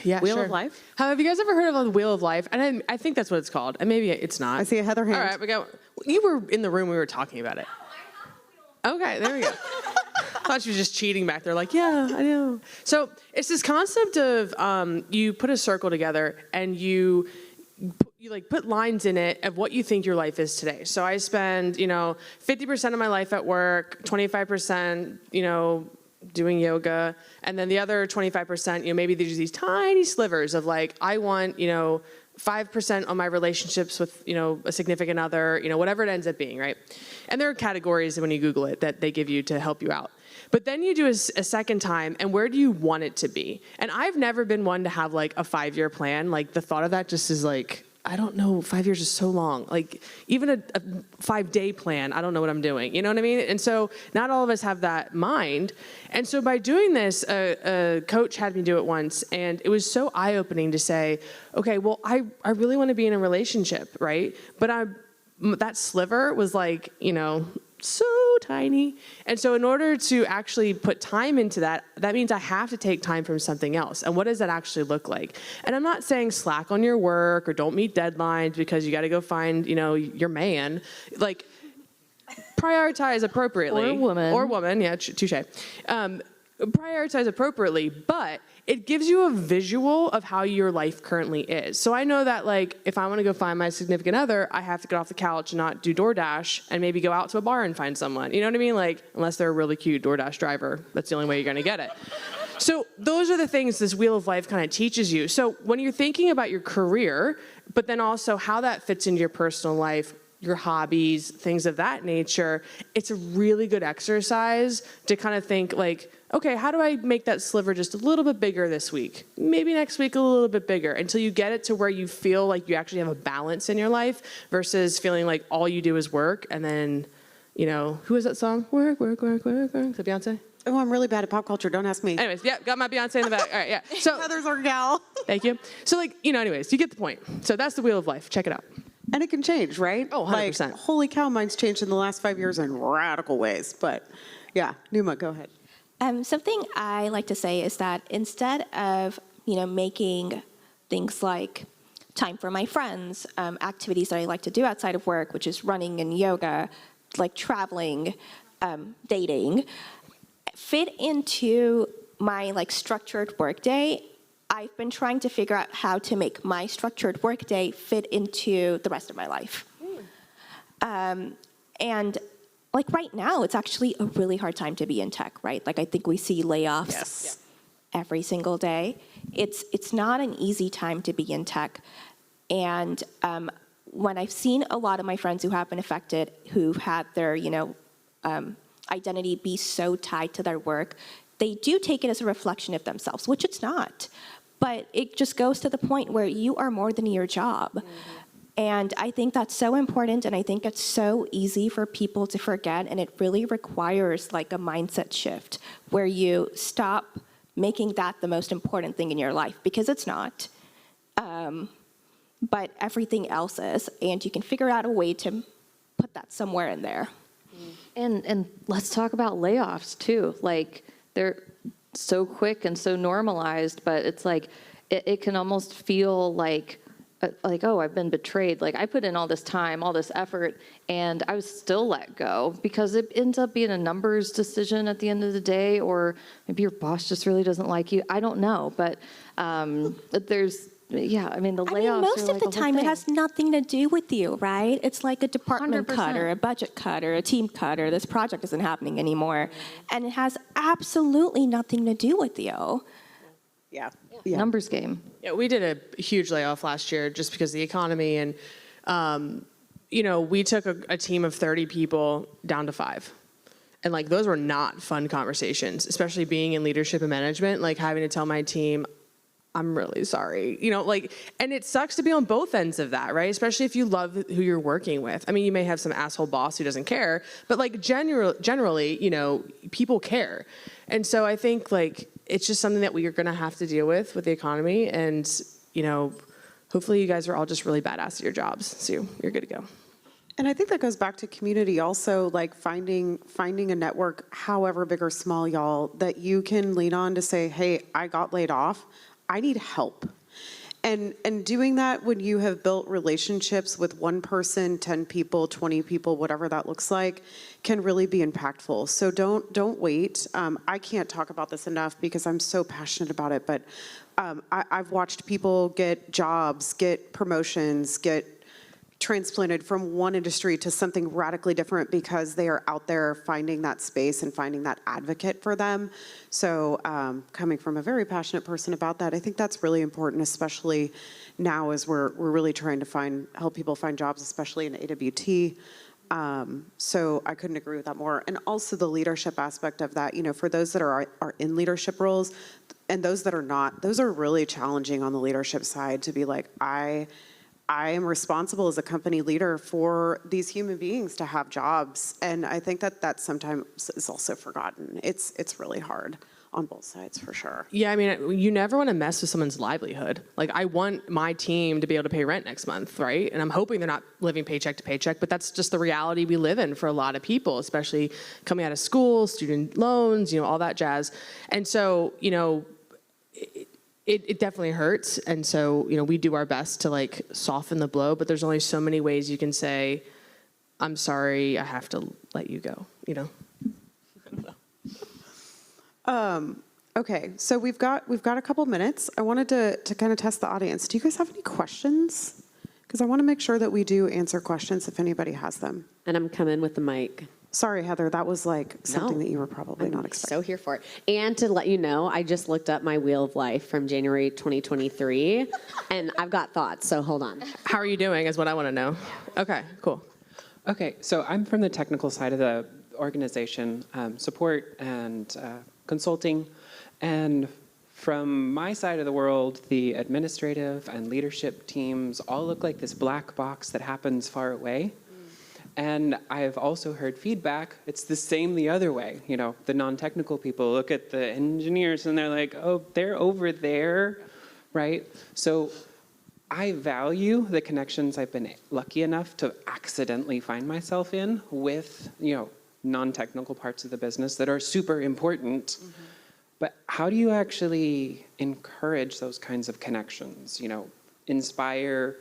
Yeah, Wheel sure. of Life? Have you guys ever heard of the Wheel of Life? And I think that's what it's called. And maybe it's not. I see a Heather hand. All right, you were in the room, we were talking about it. Okay, there we go. I thought she was just cheating back there, like, yeah, I know. So it's this concept of you put a circle together and you like put lines in it of what you think your life is today. So I spend, 50% of my life at work, 25%, doing yoga, and then the other 25%, maybe there's these tiny slivers of like, I want, 5% on my relationships with, a significant other, whatever it ends up being, right? And there are categories when you Google it that they give you to help you out. But then you do a second time, and where do you want it to be? And I've never been one to have like a 5-year plan. Like the thought of that just is like, I don't know, 5 years is so long. Like even a 5-day plan, I don't know what I'm doing. You know what I mean? And so not all of us have that mind. And so by doing this, a coach had me do it once, and it was so eye-opening to say, okay, well, I really want to be in a relationship, right? But that sliver was like, so tiny. And so in order to actually put time into that means I have to take time from something else. And what does that actually look like? And I'm not saying slack on your work or don't meet deadlines because you got to go find, your man. Like, prioritize appropriately. Or woman, yeah, touche. Prioritize appropriately, but it gives you a visual of how your life currently is. So I know that, like, if I want to go find my significant other, I have to get off the couch and not do DoorDash and maybe go out to a bar and find someone. You know what I mean? Like, unless they're a really cute DoorDash driver, that's the only way you're going to get it. So those are the things this Wheel of Life kind of teaches you. So when you're thinking about your career, but then also how that fits into your personal life, your hobbies, things of that nature, it's a really good exercise to kind of think like, okay, how do I make that sliver just a little bit bigger this week? Maybe next week a little bit bigger, until you get it to where you feel like you actually have a balance in your life versus feeling like all you do is work. And then, who is that song? Work, work, work, work, work. Is that Beyonce? Oh, I'm really bad at pop culture. Don't ask me. Anyways, yeah, got my Beyonce in the back. All right, yeah. So Heather's our gal. Thank you. So anyways, you get the point. So that's the Wheel of Life. Check it out. And it can change, right? Oh, 100%. Like, holy cow, mine's changed in the last 5 years in radical ways. But yeah, Numa, go ahead. Something I like to say is that instead of, making things like time for my friends, activities that I like to do outside of work, which is running and yoga, like traveling, dating, fit into my structured workday, I've been trying to figure out how to make my structured workday fit into the rest of my life. And right now, it's actually a really hard time to be in tech, right? Like I think we see layoffs every single day. It's not an easy time to be in tech. And when I've seen a lot of my friends who have been affected, who've had their, identity be so tied to their work, they do take it as a reflection of themselves, which it's not. But it just goes to the point where you are more than your job. Mm-hmm. And I think that's so important, and I think it's so easy for people to forget, and it really requires a mindset shift where you stop making that the most important thing in your life, because it's not. but everything else is, and you can figure out a way to put that somewhere in there. And let's talk about layoffs too. Like, they're so quick and so normalized, but it's like it can almost feel like, oh, I've been betrayed. Like, I put in all this time, all this effort, and I was still let go because it ends up being a numbers decision at the end of the day, or maybe your boss just really doesn't like you. I don't know, but there's. Yeah, I mean, the layoffs most are of like the a whole time it thing. has nothing to do with you, right? It's like a department cut 100%. or a budget cut or a team cut or this project isn't happening anymore. And it has absolutely nothing to do with you. Yeah. Numbers game. Yeah, we did a huge layoff last year just because of the economy, and we took a team of 30 people down to 5. And like, those were not fun conversations, especially being in leadership and management, like having to tell my team, I'm really sorry, and it sucks to be on both ends of that, right? Especially if you love who you're working with. I mean, you may have some asshole boss who doesn't care, but like generally, people care. And so I think like, it's just something that we are gonna have to deal with the economy. And, hopefully you guys are all just really badass at your jobs. So you're good to go. And I think that goes back to community also, like finding a network, however big or small, y'all, that you can lean on to say, hey, I got laid off. I need help. And doing that when you have built relationships with one person, 10 people, 20 people, whatever that looks like, can really be impactful. So don't wait. I can't talk about this enough because I'm so passionate about it, but I've watched people get jobs, get promotions, get transplanted from one industry to something radically different because they are out there finding that space and finding that advocate for them. So coming from a very passionate person about that, I think that's really important, especially now as we're really trying to help people find jobs, especially in AWT. So I couldn't agree with that more. And also the leadership aspect of that, for those that are in leadership roles and those that are not, those are really challenging on the leadership side to be like, I am responsible as a company leader for these human beings to have jobs. And I think that sometimes is also forgotten. It's really hard on both sides for sure. Yeah, I mean, you never want to mess with someone's livelihood. Like, I want my team to be able to pay rent next month, right? And I'm hoping they're not living paycheck to paycheck, but that's just the reality we live in for a lot of people, especially coming out of school, student loans, all that jazz. And so, it definitely hurts. And so, we do our best to like soften the blow, but there's only so many ways you can say, I'm sorry, I have to let you go, I don't know. Okay, so we've got a couple minutes. I wanted to kind of test the audience. Do you guys have any questions? Because I want to make sure that we do answer questions if anybody has them. And I'm coming with the mic. Sorry, Heather, that was like something that you were probably not expecting. So here for it. And to let you know, I just looked up my wheel of life from January 2023, and I've got thoughts, so hold on. How are you doing is what I want to know. Okay, cool. Okay, so I'm from the technical side of the organization, support and consulting. And from my side of the world, the administrative and leadership teams all look like this black box that happens far away. And I've also heard feedback, it's the same the other way. The non-technical people look at the engineers and they're like, oh, they're over there, right? So I value the connections I've been lucky enough to accidentally find myself in with, non-technical parts of the business that are super important. Mm-hmm. But how do you actually encourage those kinds of connections? Inspire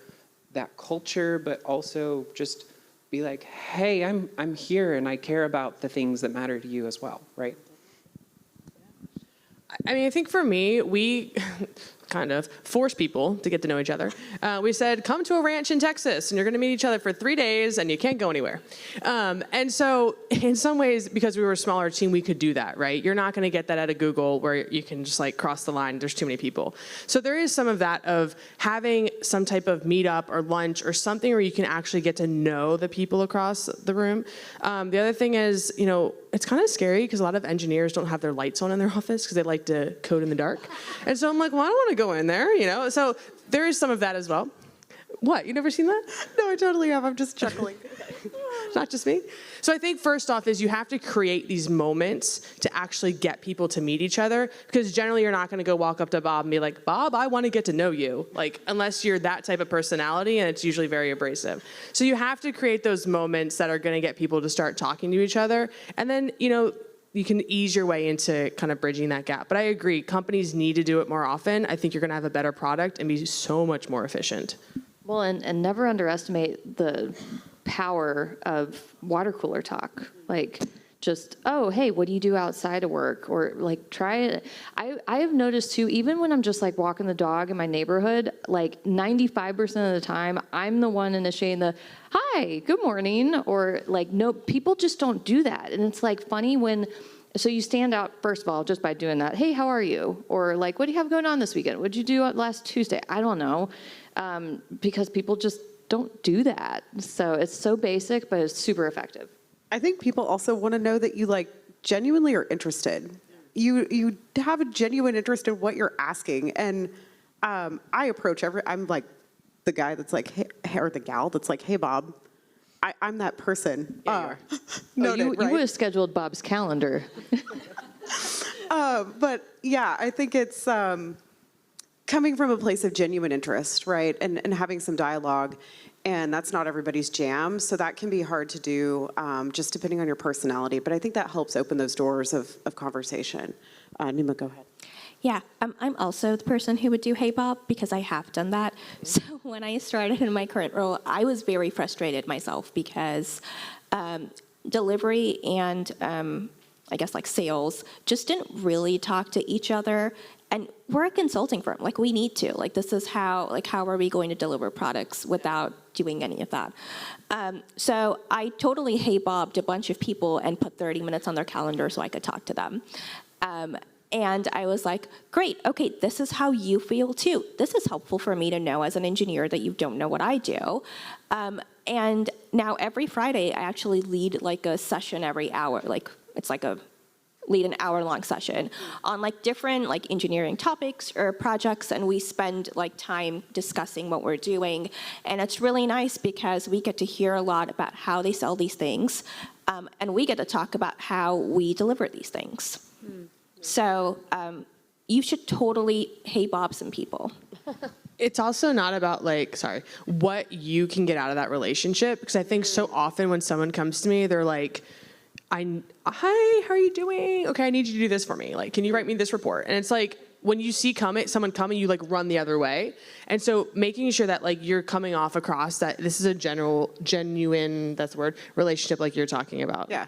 that culture, but also just be like, hey, I'm here and I care about the things that matter to you as well, right? I mean, I think for me, we kind of force people to get to know each other. We said, come to a ranch in Texas, and you're going to meet each other for 3 days, and you can't go anywhere. And so in some ways, because we were a smaller team, we could do that, right? You're not going to get that out of Google where you can just like cross the line. There's too many people. So there is some of that of having some type of meetup or lunch or something where you can actually get to know the people across the room. The other thing is, it's kind of scary because a lot of engineers don't have their lights on in their office because they like to code in the dark. And so I'm like, well, I don't want to go in there, So there is some of that as well. What, you never seen that? No, I totally have. I'm just chuckling. not just me. So I think first off is you have to create these moments to actually get people to meet each other, because generally you're not going to go walk up to Bob and be like, Bob, I want to get to know you, like, unless you're that type of personality, and it's usually very abrasive. So you have to create those moments that are going to get people to start talking to each other, and then, you know, you can ease your way into kind of bridging that gap. But I agree, companies need to do it more often. I think you're going to have a better product and be so much more efficient. Well, and never underestimate the power of water cooler talk. Like, just, oh, hey, what do you do outside of work? Or like, try it. I have noticed too, even when I'm just like walking the dog in my neighborhood, like 95% of the time, I'm the one initiating the, hi, good morning. Or like, no, people just don't do that. And it's like funny when, so you stand out, first of all, just by doing that. Hey, how are you? Or like, what do you have going on this weekend? What did you do last Tuesday? I don't know. Because people just don't do that. So it's so basic, but it's super effective. I think people also want to know that you like genuinely are interested. You have a genuine interest in what you're asking. And I approach I'm like the guy that's like, hey, or the gal that's like, hey, Bob, I'm that person. Yeah, you would have scheduled Bob's calendar. But yeah, I think it's coming from a place of genuine interest, right? And having some dialogue. And that's not everybody's jam. So that can be hard to do just depending on your personality. But I think that helps open those doors of conversation. Numa, go ahead. Yeah, I'm also the person who would do Hey Bob because I have done that. So when I started in my current role, I was very frustrated myself because delivery and I guess like sales just didn't really talk to each other. And we're a consulting firm, like we need to. Like this is how are we going to deliver products without doing any of that? So I totally Hey Bobbed a bunch of people and put 30 minutes on their calendar so I could talk to them. And I was like, great, okay, this is how you feel too. This is helpful for me to know as an engineer that you don't know what I do. And now every Friday, I actually lead like a session every hour. Like it's like lead an hour-long session on like different like engineering topics or projects, and we spend like time discussing what we're doing. And it's really nice because we get to hear a lot about how they sell these things, and we get to talk about how we deliver these things. So you should totally Hey Bob some people. It's also not about like, what you can get out of that relationship, because I think so often when someone comes to me, they're like, hi, how are you doing? Okay, I need you to do this for me. Like, can you write me this report? And it's like, when you see someone coming, you like run the other way. And so making sure that like you're coming off across that this is a genuine, that's the word, relationship like you're talking about. Yeah.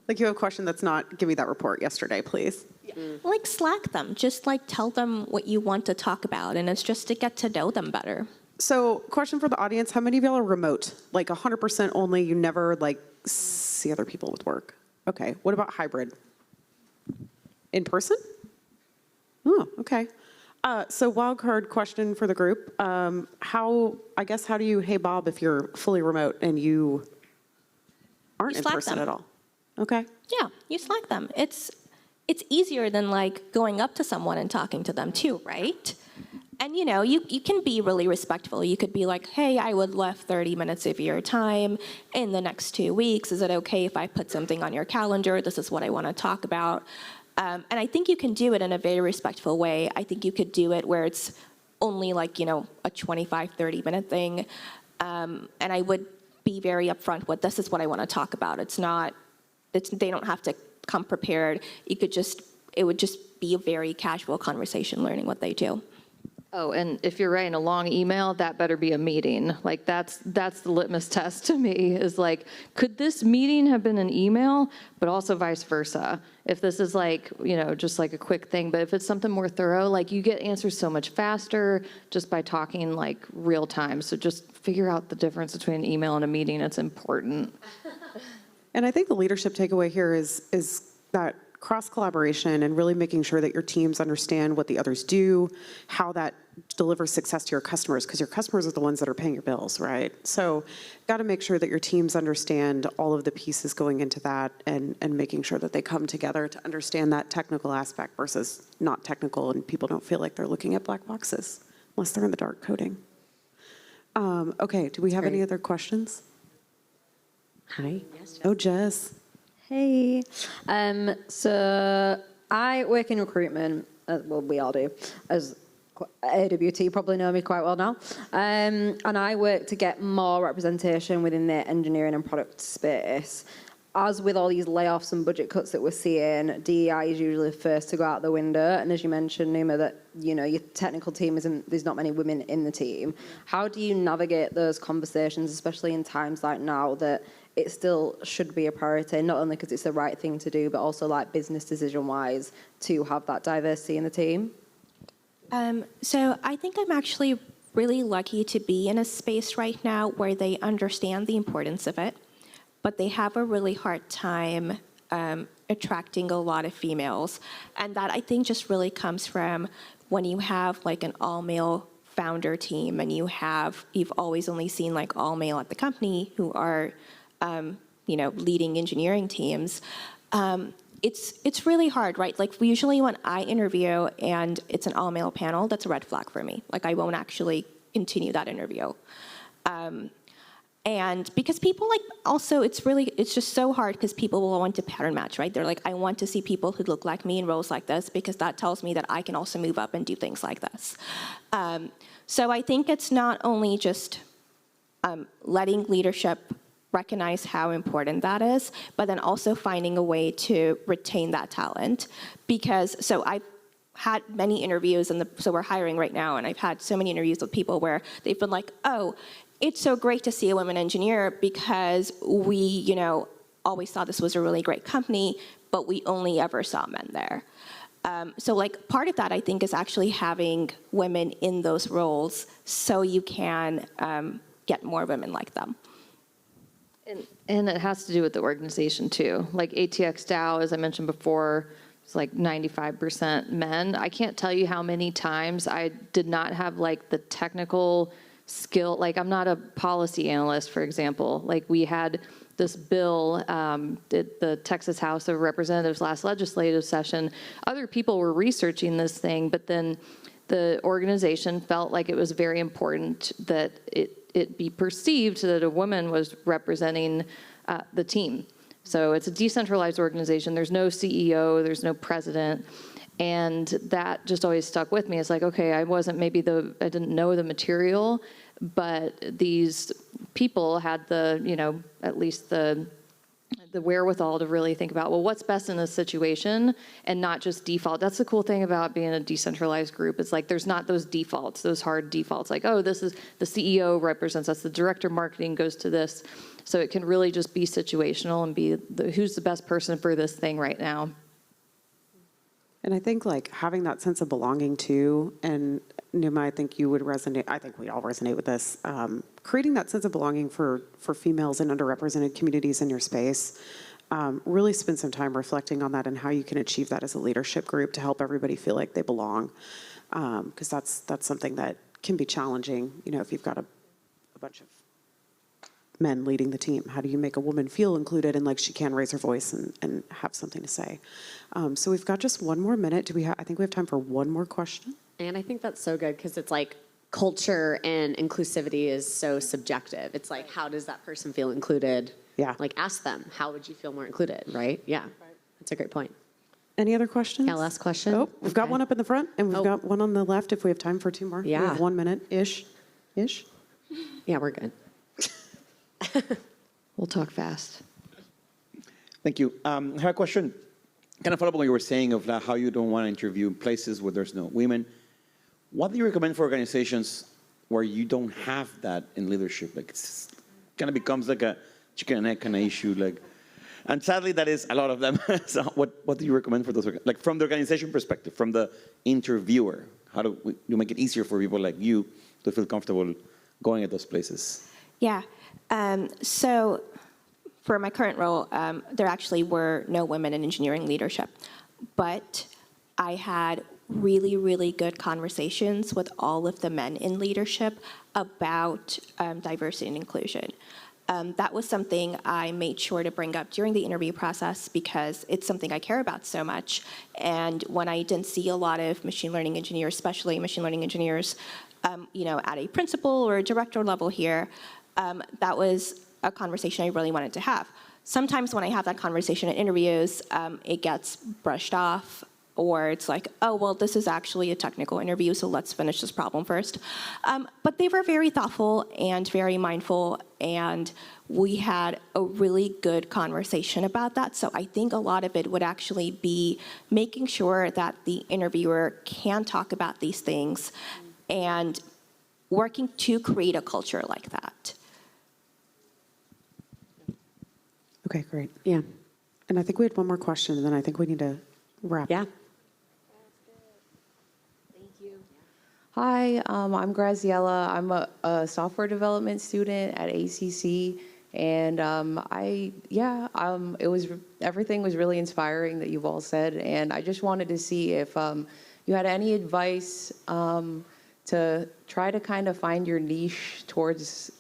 Like you have a question that's not, give me that report yesterday, please. Yeah. Like Slack them, just like tell them what you want to talk about, and it's just to get to know them better. So question for the audience, how many of y'all are remote? Like 100% only, you never like see other people with work? Okay, what about hybrid? In person? Oh, okay. So wildcard question for the group. How do you Hey Bob if you're fully remote and you aren't in person at all? Okay. Yeah, you Slack them. It's easier than like going up to someone and talking to them too, right? And you know, you can be really respectful. You could be like, hey, I would love 30 minutes of your time in the next 2 weeks. Is it okay if I put something on your calendar? This is what I want to talk about. And I think you can do it in a very respectful way. I think you could do it where it's only like, you know, a 25, 30-minute thing. And I would be very upfront with, this is what I want to talk about. They don't have to come prepared. It would just be a very casual conversation learning what they do. Oh, and if you're writing a long email, that better be a meeting. Like that's the litmus test to me, is like, could this meeting have been an email, but also vice versa? If this is like, you know, just like a quick thing, but if it's something more thorough, like you get answers so much faster just by talking like real time. So just figure out the difference between an email and a meeting. It's important. And I think the leadership takeaway here is that cross-collaboration and really making sure that your teams understand what the others do, how that delivers success to your customers, because your customers are the ones that are paying your bills, right? So got to make sure that your teams understand all of the pieces going into that, and making sure that they come together to understand that technical aspect versus not technical, and people don't feel like they're looking at black boxes unless they're in the dark coding. Okay, do we have any other questions? Hi. Oh, Jess. Hey. So I work in recruitment, well, we all do, as AWT probably know me quite well now. And I work to get more representation within the engineering and product space. As with all these layoffs and budget cuts that we're seeing, DEI is usually the first to go out the window. And as you mentioned, Numa, that your technical team there's not many women in the team. How do you navigate those conversations, especially in times like now that it still should be a priority, not only because it's the right thing to do, but also like business decision-wise to have that diversity in the team? So I think I'm actually really lucky to be in a space right now where they understand the importance of it, but they have a really hard time attracting a lot of females. And that I think just really comes from when you have like an all-male founder team and you've always only seen like all-male at the company who are leading engineering teams. It's really hard, right? Like usually when I interview and it's an all-male panel, that's a red flag for me. Like I won't actually continue that interview. And because people it's just so hard because people will want to pattern match, right? They're like, I want to see people who look like me in roles like this because that tells me that I can also move up and do things like this. So I think it's not only just letting leadership recognize how important that is, but then also finding a way to retain that talent. So I've had many interviews, so we're hiring right now, and I've had so many interviews with people where they've been like, oh, it's so great to see a women engineer because we, always thought this was a really great company, but we only ever saw men there. So like part of that, I think, is actually having women in those roles so you can get more women like them. And it has to do with the organization too. Like ATX DAO, as I mentioned before, it's like 95% men. I can't tell you how many times I did not have like the technical skill. Like I'm not a policy analyst, for example. Like we had this bill at the Texas House of Representatives last legislative session. Other people were researching this thing, but then the organization felt like it was very important that it be perceived that a woman was representing the team. So it's a decentralized organization. There's no CEO, there's no president. And that just always stuck with me. It's like, okay, I didn't know the material, but these people had at least the wherewithal to really think about, well, what's best in this situation and not just default. That's the cool thing about being a decentralized group. It's like there's not those defaults, those hard defaults, like, oh, this is the CEO represents us, the director of marketing goes to this. So it can really just be situational and be who's the best person for this thing right now. And I think like having that sense of belonging too, and Numa, I think you would resonate, I think we all resonate with this, creating that sense of belonging for females and underrepresented communities in your space, really spend some time reflecting on that and how you can achieve that as a leadership group to help everybody feel like they belong. Because that's something that can be challenging, if you've got a bunch of men leading the team. How do you make a woman feel included and like she can raise her voice and have something to say? So we've got just one more minute. I think we have time for one more question. And I think that's so good because it's like culture and inclusivity is so subjective. It's like, how does that person feel included? Yeah. Like ask them, how would you feel more included, right? Yeah, that's a great point. Any other questions? Yeah, last question. Oh, we've got one up in the front and we've got one on the left if we have time for two more. Yeah. We have 1 minute-ish. Yeah, we're good. We'll talk fast. Thank you. I have a question. Kind of follow up on what you were saying of how you don't want to interview in places where there's no women. What do you recommend for organizations where you don't have that in leadership? Like it's kind of becomes like a chicken and egg kind of issue. And sadly, that is a lot of them. So what do you recommend for those? Like from the organization perspective, from the interviewer, how do you make it easier for people like you to feel comfortable going at those places? Yeah. So for my current role, there actually were no women in engineering leadership, but I had really, really good conversations with all of the men in leadership about diversity and inclusion. That was something I made sure to bring up during the interview process because it's something I care about so much. And when I didn't see a lot of machine learning engineers, especially machine learning engineers, at a principal or a director level here, that was a conversation I really wanted to have. Sometimes when I have that conversation in interviews, it gets brushed off, or it's like, oh, well, this is actually a technical interview, so let's finish this problem first. But they were very thoughtful and very mindful, and we had a really good conversation about that. So I think a lot of it would actually be making sure that the interviewer can talk about these things and working to create a culture like that. Okay, great. Yeah. And I think we had one more question, and then I think we need to wrap. Yeah. Hi, I'm Graziella. I'm a software development student at ACC, and everything was really inspiring that you've all said, and I just wanted to see if you had any advice to try to kind of find your niche towards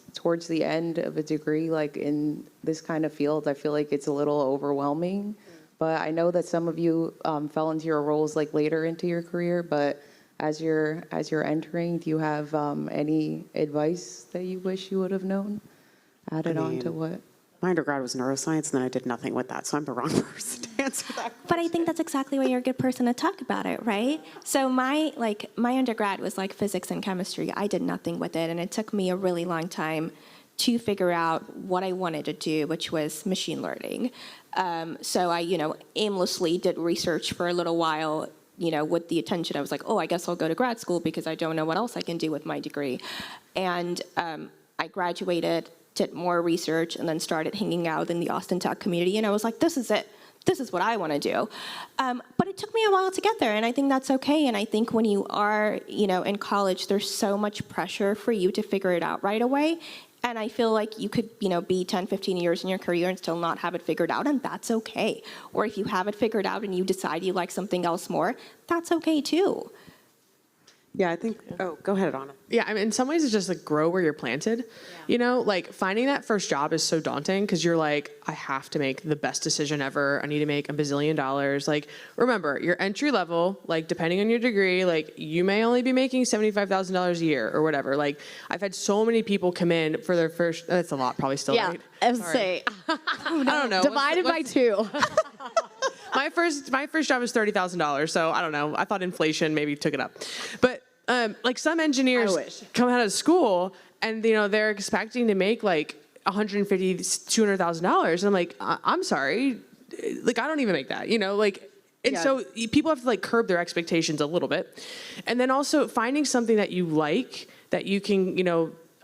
the end of a degree, like in this kind of field. I feel like it's a little overwhelming, but I know that some of you fell into your roles like later into your career, but as you're entering, do you have any advice that you wish you would have known? Added on to what? My undergrad was neuroscience, and then I did nothing with that, so I'm the wrong person to answer that question. But I think that's exactly why you're a good person to talk about it, right? So my undergrad was like physics and chemistry. I did nothing with it, and it took me a really long time to figure out what I wanted to do, which was machine learning. So I, aimlessly did research for a little while, with the attention. I was like, oh, I guess I'll go to grad school because I don't know what else I can do with my degree. And I graduated, did more research, and then started hanging out in the Austin Tech community. And I was like, this is it. This is what I want to do. But it took me a while to get there, and I think that's okay. And I think when you are, in college, there's so much pressure for you to figure it out right away. And I feel like you could, be 10, 15 years in your career and still not have it figured out, and that's okay. Or if you have it figured out and you decide you like something else more, that's okay too. Yeah, I think, oh, go ahead, Ahna. Yeah, I mean, in some ways it's just like grow where you're planted. Like finding that first job is so daunting because you're like, I have to make the best decision ever. I need to make $1 bazillion. Like, remember, your entry level, like depending on your degree, like you may only be making $75,000 a year or whatever. Like I've had so many people come in for their first, that's a lot probably still, right? I would say, I don't know. divided by 2. My first job was $30,000, so I don't know. I thought inflation maybe took it up. But like some engineers come out of school and they're expecting to make like $150,000, $200,000, and I'm like, I'm sorry, like I don't even make that, so people have to like curb their expectations a little bit, and then also finding something that you like that you can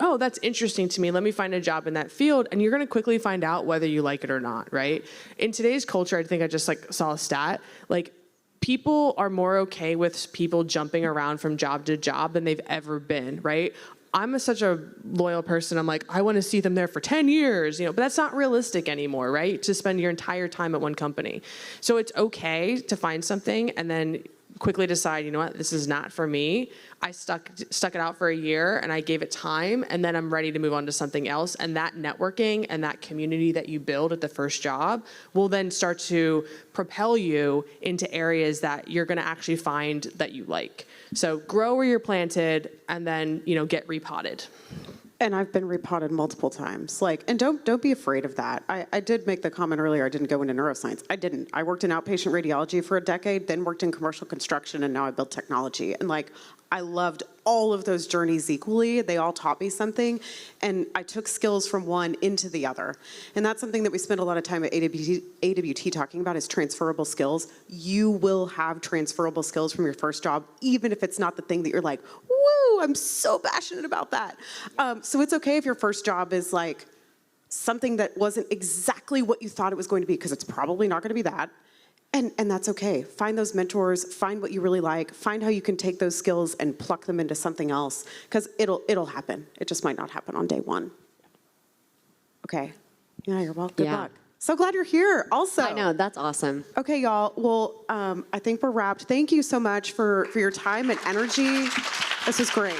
oh, that's interesting to me. Let me find a job in that field. And you're going to quickly find out whether you like it or not, right? In today's culture, I think I just like saw a stat, like people are more okay with people jumping around from job to job than they've ever been, right? I'm such a loyal person. I'm like, I want to see them there for 10 years, but that's not realistic anymore, right? To spend your entire time at one company. So it's okay to find something and then quickly decide, you know what, this is not for me. I stuck it out for a year and I gave it time, and then I'm ready to move on to something else. And that networking and that community that you build at the first job will then start to propel you into areas that you're going to actually find that you like. So grow where you're planted, and then get repotted. And I've been repotted multiple times. And don't be afraid of that. I did make the comment earlier, I didn't go into neuroscience. I didn't. I worked in outpatient radiology for a decade, then worked in commercial construction, and now I build technology. And I loved all of those journeys equally. They all taught me something, and I took skills from one into the other. And that's something that we spend a lot of time at AWT talking about is transferable skills. You will have transferable skills from your first job, even if it's not the thing that you're like, woo, I'm so passionate about that. So it's okay if your first job is like something that wasn't exactly what you thought it was going to be, because it's probably not going to be that. And that's okay. Find those mentors, find what you really like, find how you can take those skills and pluck them into something else, because it'll happen. It just might not happen on day one. Okay. Yeah, you're welcome. Good luck. So glad you're here also. I know, that's awesome. Okay, y'all. Well, I think we're wrapped. Thank you so much for your time and energy. This was great.